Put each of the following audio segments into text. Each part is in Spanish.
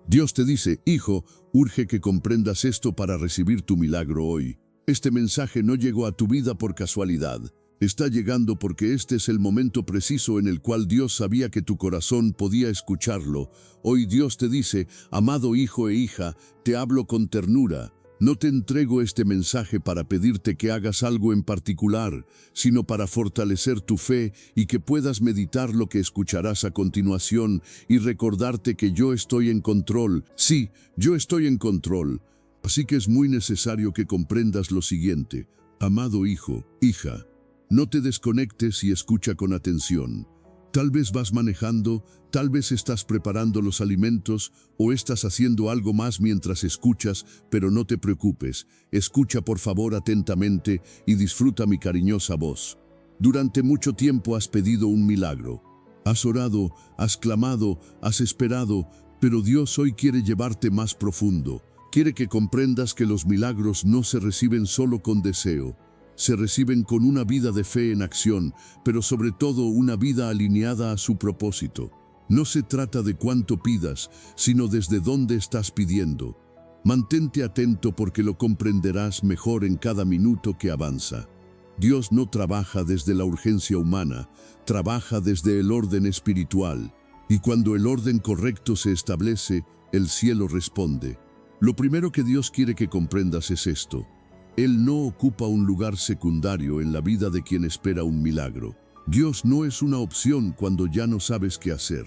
Dios te dice, hijo, urge que comprendas esto para recibir tu milagro hoy. Este mensaje no llegó a tu vida por casualidad. Está llegando porque este es el momento preciso en el cual Dios sabía que tu corazón podía escucharlo. Hoy Dios te dice, amado hijo e hija, te hablo con ternura. No te entrego este mensaje para pedirte que hagas algo en particular, sino para fortalecer tu fe y que puedas meditar lo que escucharás a continuación y recordarte que yo estoy en control. Sí, yo estoy en control. Así que es muy necesario que comprendas lo siguiente. Amado hijo, hija, no te desconectes y escucha con atención. Tal vez vas manejando, tal vez estás preparando los alimentos o estás haciendo algo más mientras escuchas, pero no te preocupes. Escucha por favor atentamente y disfruta mi cariñosa voz. Durante mucho tiempo has pedido un milagro. Has orado, has clamado, has esperado, pero Dios hoy quiere llevarte más profundo. Quiere que comprendas que los milagros no se reciben solo con deseo. Se reciben con una vida de fe en acción, pero sobre todo una vida alineada a su propósito. No se trata de cuánto pidas, sino desde dónde estás pidiendo. Mantente atento porque lo comprenderás mejor en cada minuto que avanza. Dios no trabaja desde la urgencia humana, trabaja desde el orden espiritual. Y cuando el orden correcto se establece, el cielo responde. Lo primero que Dios quiere que comprendas es esto. Él no ocupa un lugar secundario en la vida de quien espera un milagro. Dios no es una opción cuando ya no sabes qué hacer.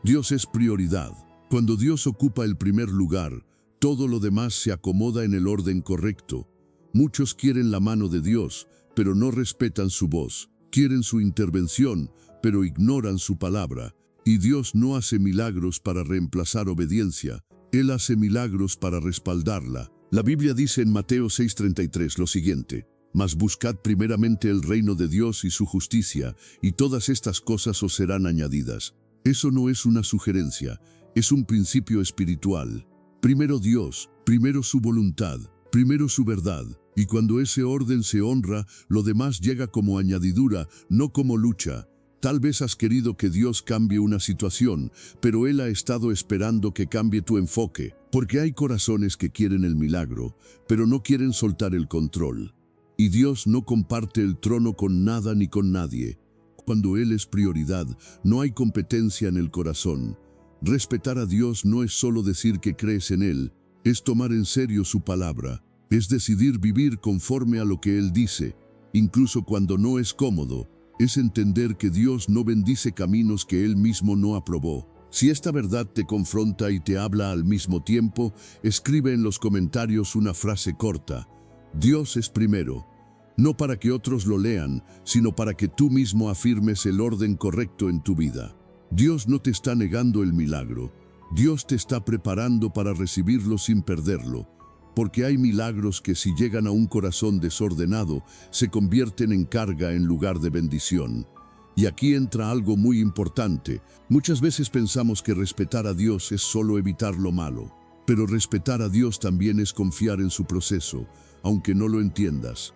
Dios es prioridad. Cuando Dios ocupa el primer lugar, todo lo demás se acomoda en el orden correcto. Muchos quieren la mano de Dios, pero no respetan su voz. Quieren su intervención, pero ignoran su palabra. Y Dios no hace milagros para reemplazar obediencia. Él hace milagros para respaldarla. La Biblia dice en Mateo 6:33 lo siguiente: mas buscad primeramente el reino de Dios y su justicia, y todas estas cosas os serán añadidas. Eso no es una sugerencia, es un principio espiritual. Primero Dios, primero su voluntad, primero su verdad, y cuando ese orden se honra, lo demás llega como añadidura, no como lucha. Tal vez has querido que Dios cambie una situación, pero Él ha estado esperando que cambie tu enfoque, porque hay corazones que quieren el milagro, pero no quieren soltar el control. Y Dios no comparte el trono con nada ni con nadie. Cuando Él es prioridad, no hay competencia en el corazón. Respetar a Dios no es solo decir que crees en Él, es tomar en serio su palabra, es decidir vivir conforme a lo que Él dice, incluso cuando no es cómodo. Es entender que Dios no bendice caminos que Él mismo no aprobó. Si esta verdad te confronta y te habla al mismo tiempo, escribe en los comentarios una frase corta. Dios es primero. No para que otros lo lean, sino para que tú mismo afirmes el orden correcto en tu vida. Dios no te está negando el milagro. Dios te está preparando para recibirlo sin perderlo. Porque hay milagros que si llegan a un corazón desordenado, se convierten en carga en lugar de bendición. Y aquí entra algo muy importante. Muchas veces pensamos que respetar a Dios es solo evitar lo malo. Pero respetar a Dios también es confiar en su proceso, aunque no lo entiendas.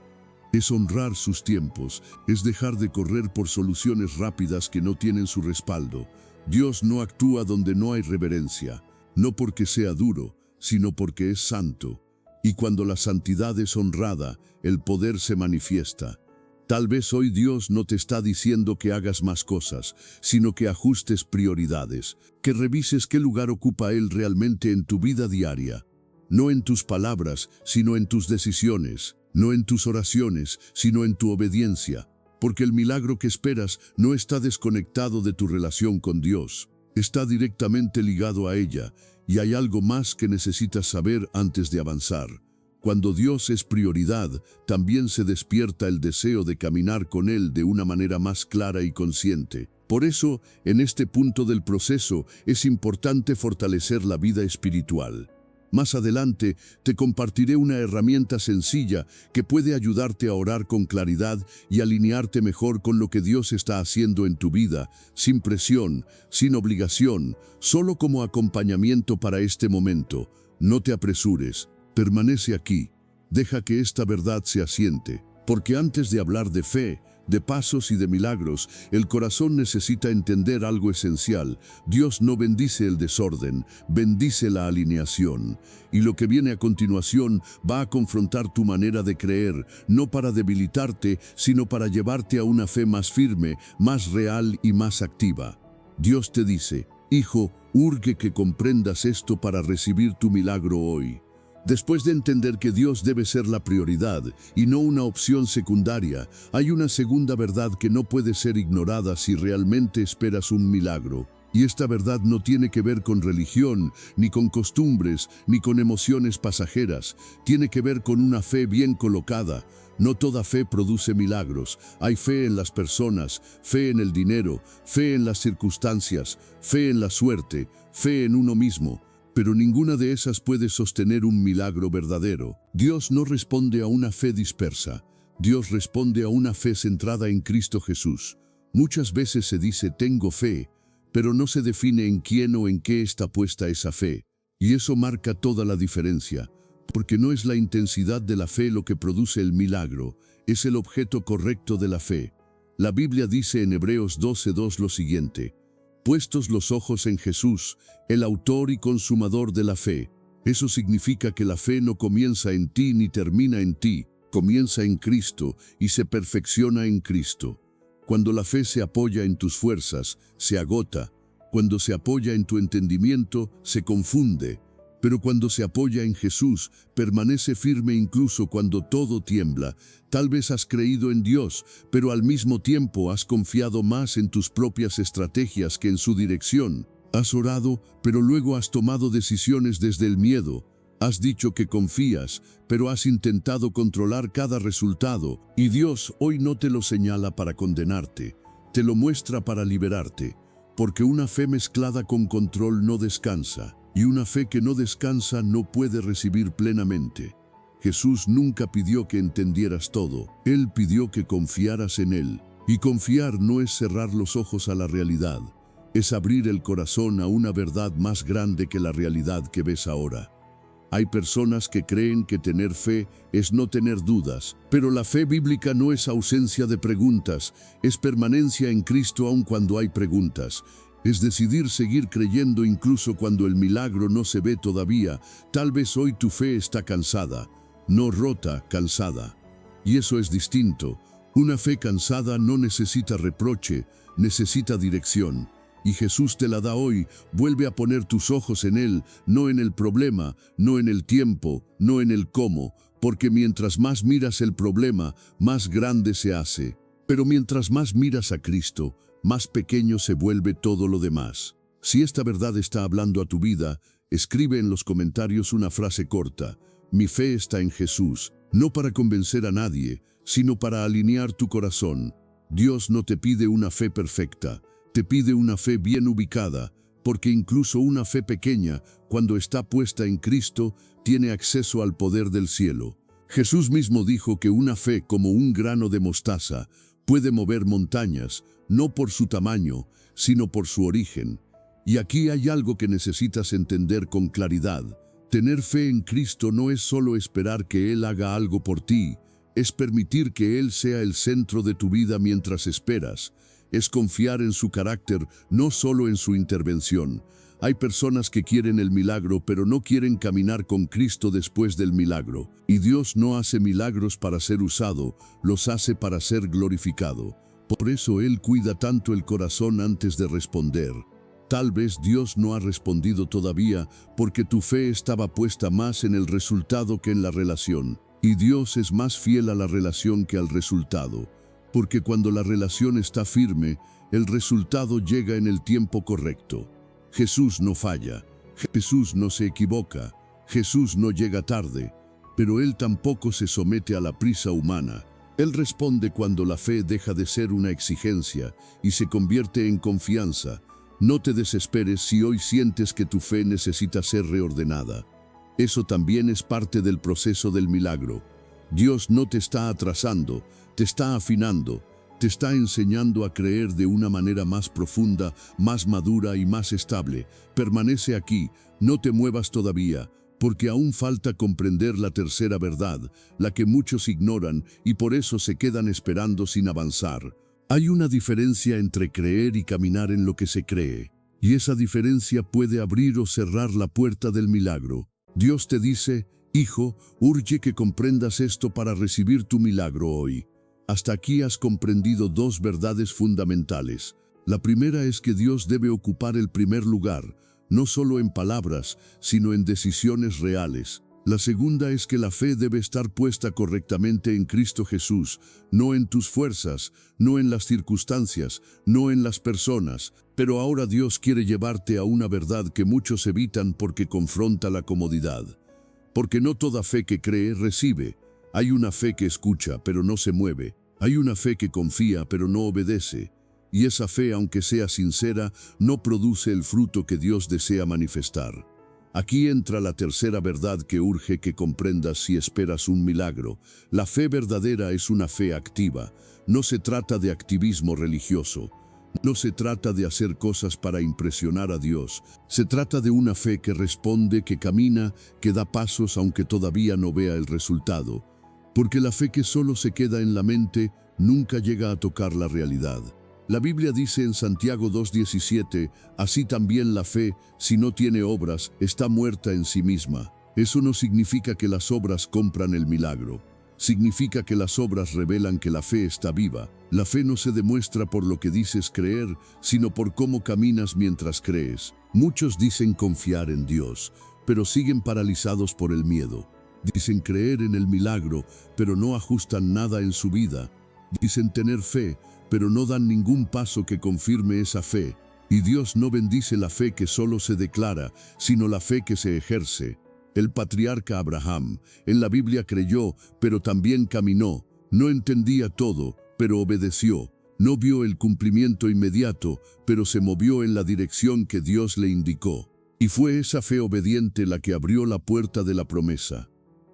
Es honrar sus tiempos, es dejar de correr por soluciones rápidas que no tienen su respaldo. Dios no actúa donde no hay reverencia, no porque sea duro, sino porque es santo. Y cuando la santidad es honrada, el poder se manifiesta. Tal vez hoy Dios no te está diciendo que hagas más cosas, sino que ajustes prioridades, que revises qué lugar ocupa Él realmente en tu vida diaria. No en tus palabras, sino en tus decisiones, no en tus oraciones, sino en tu obediencia, porque el milagro que esperas no está desconectado de tu relación con Dios, está directamente ligado a ella. Y hay algo más que necesitas saber antes de avanzar. Cuando Dios es prioridad, también se despierta el deseo de caminar con Él de una manera más clara y consciente. Por eso, en este punto del proceso, es importante fortalecer la vida espiritual. Más adelante, te compartiré una herramienta sencilla que puede ayudarte a orar con claridad y alinearte mejor con lo que Dios está haciendo en tu vida, sin presión, sin obligación, solo como acompañamiento para este momento. No te apresures, permanece aquí, deja que esta verdad se asiente, porque antes de hablar de fe, de pasos y de milagros, el corazón necesita entender algo esencial. Dios no bendice el desorden, bendice la alineación. Y lo que viene a continuación va a confrontar tu manera de creer, no para debilitarte, sino para llevarte a una fe más firme, más real y más activa. Dios te dice: hijo, urge que comprendas esto para recibir tu milagro hoy. Después de entender que Dios debe ser la prioridad y no una opción secundaria, hay una segunda verdad que no puede ser ignorada si realmente esperas un milagro. Y esta verdad no tiene que ver con religión, ni con costumbres, ni con emociones pasajeras. Tiene que ver con una fe bien colocada. No toda fe produce milagros. Hay fe en las personas, fe en el dinero, fe en las circunstancias, fe en la suerte, fe en uno mismo. Pero ninguna de esas puede sostener un milagro verdadero. Dios no responde a una fe dispersa. Dios responde a una fe centrada en Cristo Jesús. Muchas veces se dice tengo fe, pero no se define en quién o en qué está puesta esa fe. Y eso marca toda la diferencia, porque no es la intensidad de la fe lo que produce el milagro, es el objeto correcto de la fe. La Biblia dice en Hebreos 12:2 lo siguiente: puestos los ojos en Jesús, el autor y consumador de la fe. Eso significa que la fe no comienza en ti ni termina en ti, comienza en Cristo y se perfecciona en Cristo. Cuando la fe se apoya en tus fuerzas, se agota. Cuando se apoya en tu entendimiento, se confunde. Pero cuando se apoya en Jesús, permanece firme incluso cuando todo tiembla. Tal vez has creído en Dios, pero al mismo tiempo has confiado más en tus propias estrategias que en su dirección. Has orado, pero luego has tomado decisiones desde el miedo. Has dicho que confías, pero has intentado controlar cada resultado. Y Dios hoy no te lo señala para condenarte, te lo muestra para liberarte. Porque una fe mezclada con control no descansa. Y una fe que no descansa no puede recibir plenamente. Jesús nunca pidió que entendieras todo. Él pidió que confiaras en Él. Y confiar no es cerrar los ojos a la realidad. Es abrir el corazón a una verdad más grande que la realidad que ves ahora. Hay personas que creen que tener fe es no tener dudas, pero la fe bíblica no es ausencia de preguntas, es permanencia en Cristo aun cuando hay preguntas. Es decidir seguir creyendo incluso cuando el milagro no se ve todavía. Tal vez hoy tu fe está cansada, no rota, cansada. Y eso es distinto. Una fe cansada no necesita reproche, necesita dirección. Y Jesús te la da hoy. Vuelve a poner tus ojos en Él, no en el problema, no en el tiempo, no en el cómo, porque mientras más miras el problema, más grande se hace. Pero mientras más miras a Cristo, más pequeño se vuelve todo lo demás. Si esta verdad está hablando a tu vida, escribe en los comentarios una frase corta: mi fe está en Jesús, no para convencer a nadie, sino para alinear tu corazón. Dios no te pide una fe perfecta, te pide una fe bien ubicada, porque incluso una fe pequeña, cuando está puesta en Cristo, tiene acceso al poder del cielo. Jesús mismo dijo que una fe como un grano de mostaza puede mover montañas, no por su tamaño, sino por su origen. Y aquí hay algo que necesitas entender con claridad. Tener fe en Cristo no es solo esperar que Él haga algo por ti, es permitir que Él sea el centro de tu vida mientras esperas. Es confiar en su carácter, no solo en su intervención. Hay personas que quieren el milagro, pero no quieren caminar con Cristo después del milagro. Y Dios no hace milagros para ser usado, los hace para ser glorificado. Por eso Él cuida tanto el corazón antes de responder. Tal vez Dios no ha respondido todavía porque tu fe estaba puesta más en el resultado que en la relación. Y Dios es más fiel a la relación que al resultado. Porque cuando la relación está firme, el resultado llega en el tiempo correcto. Jesús no falla, Jesús no se equivoca, Jesús no llega tarde, pero Él tampoco se somete a la prisa humana. Él responde cuando la fe deja de ser una exigencia y se convierte en confianza. No te desesperes si hoy sientes que tu fe necesita ser reordenada. Eso también es parte del proceso del milagro. Dios no te está atrasando, te está afinando, te está enseñando a creer de una manera más profunda, más madura y más estable. Permanece aquí, no te muevas todavía, porque aún falta comprender la tercera verdad, la que muchos ignoran y por eso se quedan esperando sin avanzar. Hay una diferencia entre creer y caminar en lo que se cree, y esa diferencia puede abrir o cerrar la puerta del milagro. Dios te dice: hijo, urge que comprendas esto para recibir tu milagro hoy. Hasta aquí has comprendido dos verdades fundamentales. La primera es que Dios debe ocupar el primer lugar, no solo en palabras, sino en decisiones reales. La segunda es que la fe debe estar puesta correctamente en Cristo Jesús, no en tus fuerzas, no en las circunstancias, no en las personas. Pero ahora Dios quiere llevarte a una verdad que muchos evitan porque confronta la comodidad. Porque no toda fe que cree recibe. Hay una fe que escucha, pero no se mueve. Hay una fe que confía, pero no obedece. Y esa fe, aunque sea sincera, no produce el fruto que Dios desea manifestar. Aquí entra la tercera verdad que urge que comprendas si esperas un milagro. La fe verdadera es una fe activa. No se trata de activismo religioso. No se trata de hacer cosas para impresionar a Dios. Se trata de una fe que responde, que camina, que da pasos aunque todavía no vea el resultado. Porque la fe que solo se queda en la mente nunca llega a tocar la realidad. La Biblia dice en Santiago 2:17, así también la fe, si no tiene obras, está muerta en sí misma. Eso no significa que las obras compran el milagro. Significa que las obras revelan que la fe está viva. La fe no se demuestra por lo que dices creer, sino por cómo caminas mientras crees. Muchos dicen confiar en Dios, pero siguen paralizados por el miedo. Dicen creer en el milagro, pero no ajustan nada en su vida. Dicen tener fe, pero no dan ningún paso que confirme esa fe. Y Dios no bendice la fe que solo se declara, sino la fe que se ejerce. El patriarca Abraham, en la Biblia creyó, pero también caminó. No entendía todo, pero obedeció. No vio el cumplimiento inmediato, pero se movió en la dirección que Dios le indicó. Y fue esa fe obediente la que abrió la puerta de la promesa.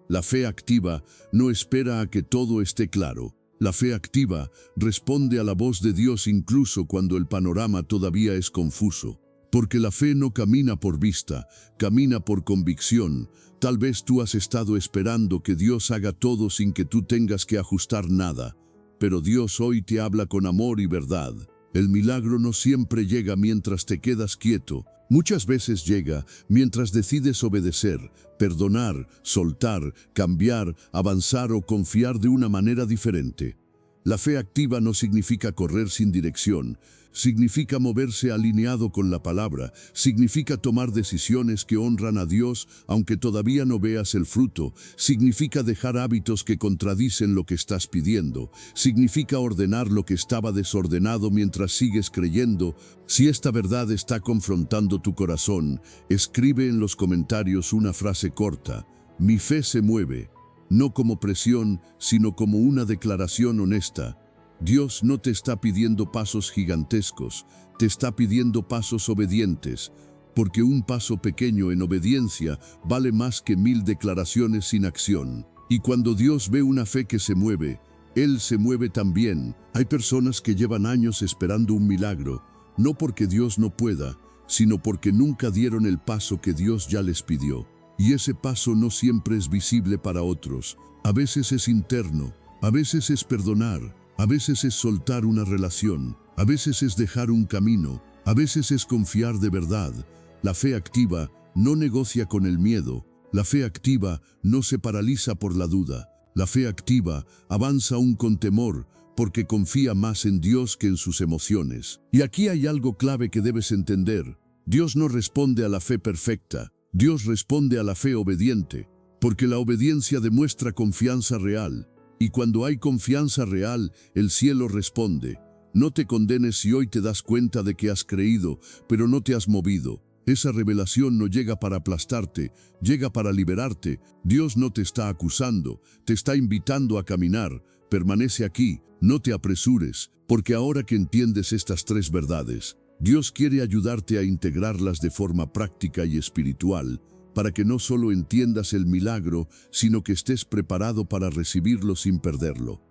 La fe activa no espera a que todo esté claro. La fe activa responde a la voz de Dios incluso cuando el panorama todavía es confuso. Porque la fe no camina por vista, camina por convicción. Tal vez tú has estado esperando que Dios haga todo sin que tú tengas que ajustar nada. Pero Dios hoy te habla con amor y verdad. El milagro no siempre llega mientras te quedas quieto. Muchas veces llega mientras decides obedecer, perdonar, soltar, cambiar, avanzar o confiar de una manera diferente. La fe activa no significa correr sin dirección, significa moverse alineado con la palabra, significa tomar decisiones que honran a Dios aunque todavía no veas el fruto, significa dejar hábitos que contradicen lo que estás pidiendo, significa ordenar lo que estaba desordenado mientras sigues creyendo. Si esta verdad está confrontando tu corazón, escribe en los comentarios una frase corta: mi fe se mueve. No como presión, sino como una declaración honesta. Dios no te está pidiendo pasos gigantescos, te está pidiendo pasos obedientes, porque un paso pequeño en obediencia vale más que 1000 declaraciones sin acción. Y cuando Dios ve una fe que se mueve, Él se mueve también. Hay personas que llevan años esperando un milagro, no porque Dios no pueda, sino porque nunca dieron el paso que Dios ya les pidió. Y ese paso no siempre es visible para otros. A veces es interno, a veces es perdonar, a veces es soltar una relación, a veces es dejar un camino, a veces es confiar de verdad. La fe activa no negocia con el miedo. La fe activa no se paraliza por la duda. La fe activa avanza aún con temor, porque confía más en Dios que en sus emociones. Y aquí hay algo clave que debes entender. Dios no responde a la fe perfecta. Dios responde a la fe obediente, porque la obediencia demuestra confianza real. Y cuando hay confianza real, el cielo responde. No te condenes si hoy te das cuenta de que has creído, pero no te has movido. Esa revelación no llega para aplastarte, llega para liberarte. Dios no te está acusando, te está invitando a caminar. Permanece aquí, no te apresures, porque ahora que entiendes estas 3 verdades, Dios quiere ayudarte a integrarlas de forma práctica y espiritual, para que no solo entiendas el milagro, sino que estés preparado para recibirlo sin perderlo.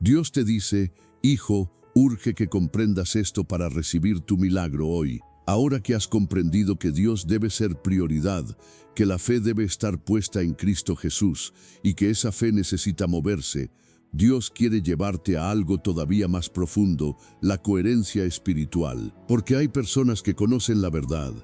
Dios te dice: hijo, urge que comprendas esto para recibir tu milagro hoy. Ahora que has comprendido que Dios debe ser prioridad, que la fe debe estar puesta en Cristo Jesús y que esa fe necesita moverse, Dios quiere llevarte a algo todavía más profundo, la coherencia espiritual. Porque hay personas que conocen la verdad,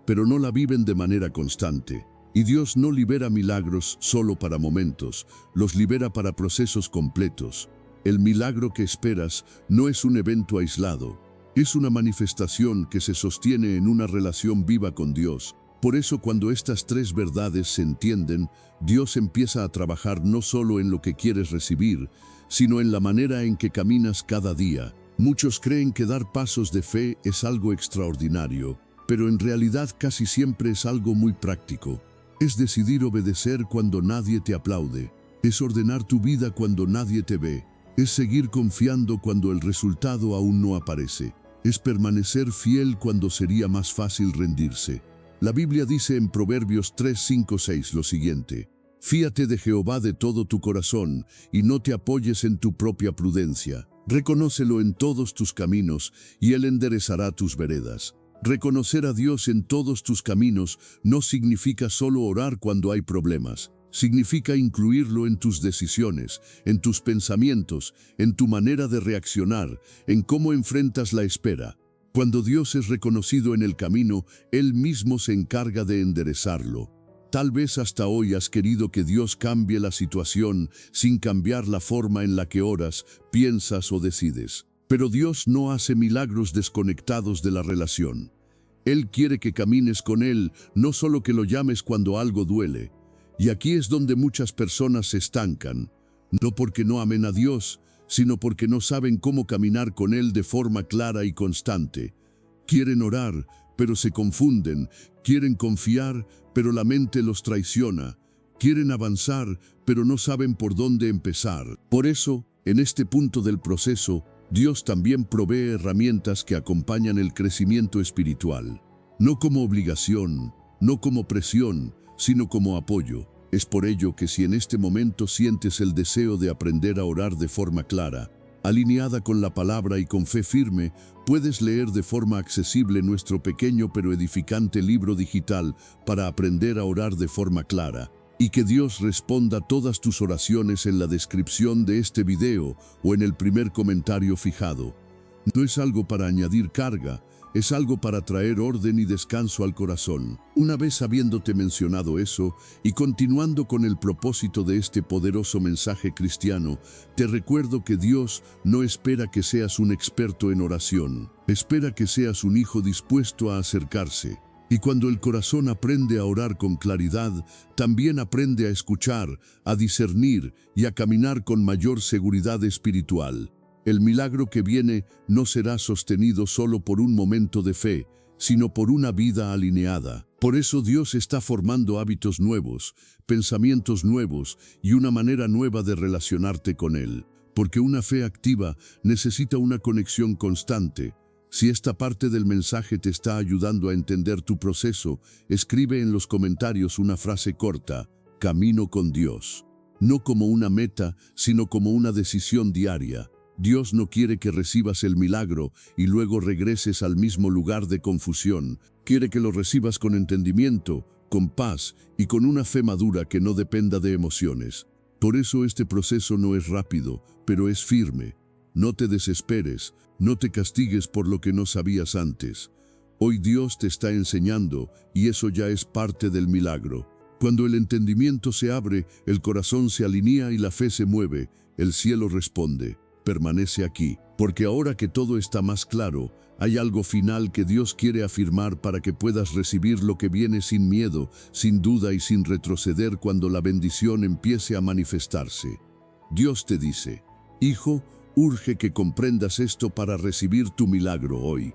pero no la viven de manera constante. Y Dios no libera milagros solo para momentos, los libera para procesos completos. El milagro que esperas no es un evento aislado, es una manifestación que se sostiene en una relación viva con Dios. Por eso, cuando estas tres verdades se entienden, Dios empieza a trabajar no solo en lo que quieres recibir, sino en la manera en que caminas cada día. Muchos creen que dar pasos de fe es algo extraordinario, pero en realidad casi siempre es algo muy práctico. Es decidir obedecer cuando nadie te aplaude, es ordenar tu vida cuando nadie te ve, es seguir confiando cuando el resultado aún no aparece, es permanecer fiel cuando sería más fácil rendirse. La Biblia dice en Proverbios 3, 5, 6 lo siguiente: Fíate de Jehová de todo tu corazón y no te apoyes en tu propia prudencia. Reconócelo en todos tus caminos y Él enderezará tus veredas. Reconocer a Dios en todos tus caminos no significa solo orar cuando hay problemas. Significa incluirlo en tus decisiones, en tus pensamientos, en tu manera de reaccionar, en cómo enfrentas la espera. Cuando Dios es reconocido en el camino, Él mismo se encarga de enderezarlo. Tal vez hasta hoy has querido que Dios cambie la situación sin cambiar la forma en la que oras, piensas o decides. Pero Dios no hace milagros desconectados de la relación. Él quiere que camines con Él, no solo que lo llames cuando algo duele. Y aquí es donde muchas personas se estancan, no porque no amen a Dios, sino porque no saben cómo caminar con Él de forma clara y constante. Quieren orar, pero se confunden. Quieren confiar, pero la mente los traiciona. Quieren avanzar, pero no saben por dónde empezar. Por eso, en este punto del proceso, Dios también provee herramientas que acompañan el crecimiento espiritual. No como obligación, no como presión, sino como apoyo. Es por ello que si en este momento sientes el deseo de aprender a orar de forma clara, alineada con la palabra y con fe firme, puedes leer de forma accesible nuestro pequeño pero edificante libro digital para aprender a orar de forma clara. Y que Dios responda todas tus oraciones en la descripción de este video o en el primer comentario fijado. No es algo para añadir carga, es algo para traer orden y descanso al corazón. Una vez habiéndote mencionado eso y continuando con el propósito de este poderoso mensaje cristiano, te recuerdo que Dios no espera que seas un experto en oración, espera que seas un hijo dispuesto a acercarse. Y cuando el corazón aprende a orar con claridad, también aprende a escuchar, a discernir y a caminar con mayor seguridad espiritual. El milagro que viene no será sostenido solo por un momento de fe, sino por una vida alineada. Por eso Dios está formando hábitos nuevos, pensamientos nuevos y una manera nueva de relacionarte con Él. Porque una fe activa necesita una conexión constante. Si esta parte del mensaje te está ayudando a entender tu proceso, escribe en los comentarios una frase corta: camino con Dios. No como una meta, sino como una decisión diaria. Dios no quiere que recibas el milagro y luego regreses al mismo lugar de confusión. Quiere que lo recibas con entendimiento, con paz y con una fe madura que no dependa de emociones. Por eso este proceso no es rápido, pero es firme. No te desesperes, no te castigues por lo que no sabías antes. Hoy Dios te está enseñando y eso ya es parte del milagro. Cuando el entendimiento se abre, el corazón se alinea y la fe se mueve, el cielo responde. Permanece aquí, porque ahora que todo está más claro, hay algo final que Dios quiere afirmar para que puedas recibir lo que viene sin miedo, sin duda y sin retroceder cuando la bendición empiece a manifestarse. Dios te dice: hijo, urge que comprendas esto para recibir tu milagro hoy.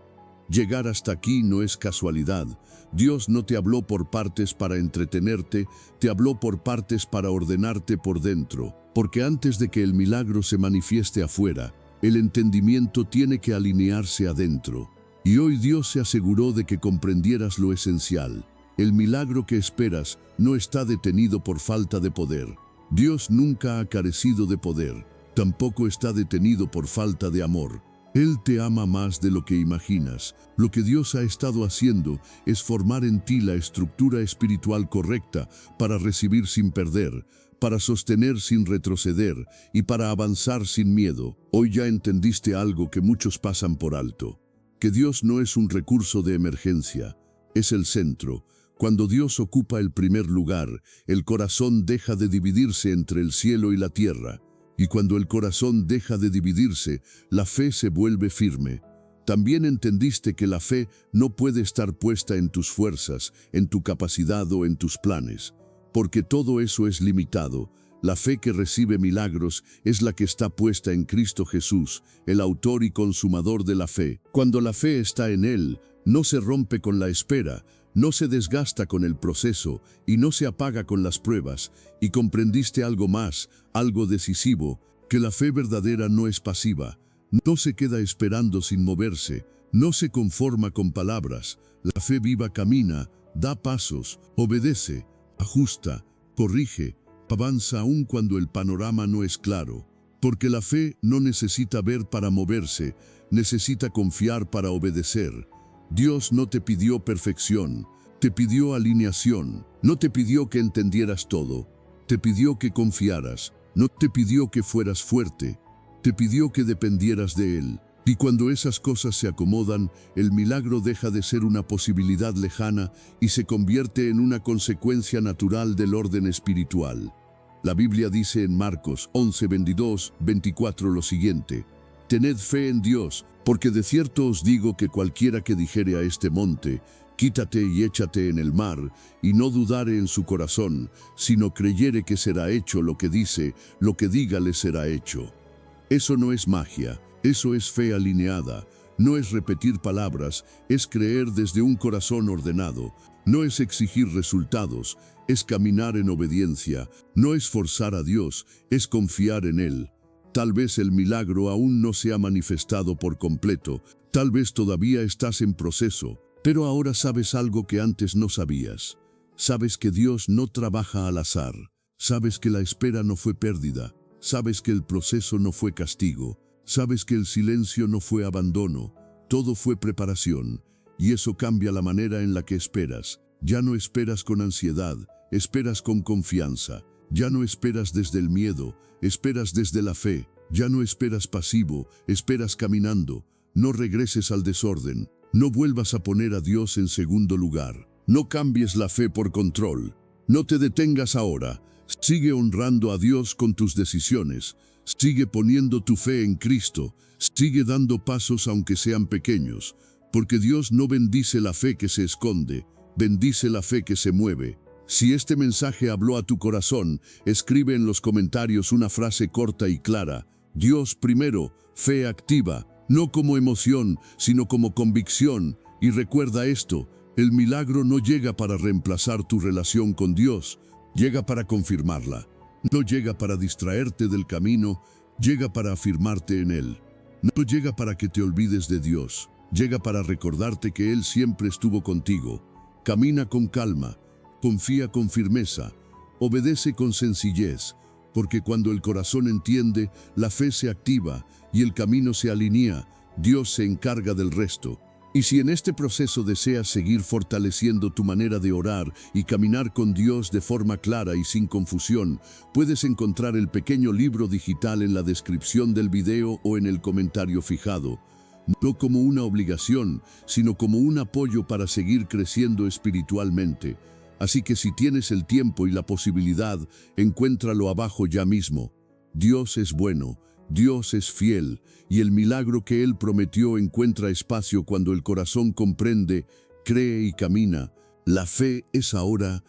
Llegar hasta aquí no es casualidad. Dios no te habló por partes para entretenerte, te habló por partes para ordenarte por dentro. Porque antes de que el milagro se manifieste afuera, el entendimiento tiene que alinearse adentro. Y hoy Dios se aseguró de que comprendieras lo esencial. El milagro que esperas no está detenido por falta de poder. Dios nunca ha carecido de poder. Tampoco está detenido por falta de amor. Él te ama más de lo que imaginas. Lo que Dios ha estado haciendo es formar en ti la estructura espiritual correcta para recibir sin perder, para sostener sin retroceder y para avanzar sin miedo. Hoy ya entendiste algo que muchos pasan por alto, que Dios no es un recurso de emergencia, es el centro. Cuando Dios ocupa el primer lugar, el corazón deja de dividirse entre el cielo y la tierra. Y cuando el corazón deja de dividirse, la fe se vuelve firme. También entendiste que la fe no puede estar puesta en tus fuerzas, en tu capacidad o en tus planes, porque todo eso es limitado. La fe que recibe milagros es la que está puesta en Cristo Jesús, el autor y consumador de la fe. Cuando la fe está en Él, no se rompe con la espera, no se desgasta con el proceso y no se apaga con las pruebas, y comprendiste algo más, algo decisivo, que la fe verdadera no es pasiva, no se queda esperando sin moverse, no se conforma con palabras. La fe viva camina, da pasos, obedece, ajusta, corrige, avanza aun cuando el panorama no es claro, porque la fe no necesita ver para moverse, necesita confiar para obedecer. Dios no te pidió perfección, te pidió alineación, no te pidió que entendieras todo, te pidió que confiaras, no te pidió que fueras fuerte, te pidió que dependieras de Él. Y cuando esas cosas se acomodan, el milagro deja de ser una posibilidad lejana y se convierte en una consecuencia natural del orden espiritual. La Biblia dice en Marcos 11, 22, 24 lo siguiente: Tened fe en Dios, porque de cierto os digo que cualquiera que dijere a este monte, quítate y échate en el mar, y no dudare en su corazón, sino creyere que será hecho lo que dice, lo que diga le será hecho. Eso no es magia, eso es fe alineada, no es repetir palabras, es creer desde un corazón ordenado, no es exigir resultados, es caminar en obediencia, no es forzar a Dios, es confiar en Él. Tal vez el milagro aún no se ha manifestado por completo, tal vez todavía estás en proceso, pero ahora sabes algo que antes no sabías. Sabes que Dios no trabaja al azar, sabes que la espera no fue pérdida, sabes que el proceso no fue castigo, sabes que el silencio no fue abandono, todo fue preparación, y eso cambia la manera en la que esperas. Ya no esperas con ansiedad, esperas con confianza. Ya no esperas desde el miedo, esperas desde la fe. Ya no esperas pasivo, esperas caminando. No regreses al desorden. No vuelvas a poner a Dios en segundo lugar. No cambies la fe por control. No te detengas ahora. Sigue honrando a Dios con tus decisiones. Sigue poniendo tu fe en Cristo. Sigue dando pasos aunque sean pequeños. Porque Dios no bendice la fe que se esconde, bendice la fe que se mueve. Si este mensaje habló a tu corazón, escribe en los comentarios una frase corta y clara: Dios primero, fe activa, no como emoción, sino como convicción. Y recuerda esto: el milagro no llega para reemplazar tu relación con Dios, llega para confirmarla. No llega para distraerte del camino, llega para afirmarte en Él. No llega para que te olvides de Dios, llega para recordarte que Él siempre estuvo contigo. Camina con calma. Confía con firmeza, obedece con sencillez, porque cuando el corazón entiende, la fe se activa y el camino se alinea, Dios se encarga del resto. Y si en este proceso deseas seguir fortaleciendo tu manera de orar y caminar con Dios de forma clara y sin confusión, puedes encontrar el pequeño libro digital en la descripción del video o en el comentario fijado. No como una obligación, sino como un apoyo para seguir creciendo espiritualmente. Así que si tienes el tiempo y la posibilidad, encuéntralo abajo ya mismo. Dios es bueno, Dios es fiel, y el milagro que Él prometió encuentra espacio cuando el corazón comprende, cree y camina. La fe es ahora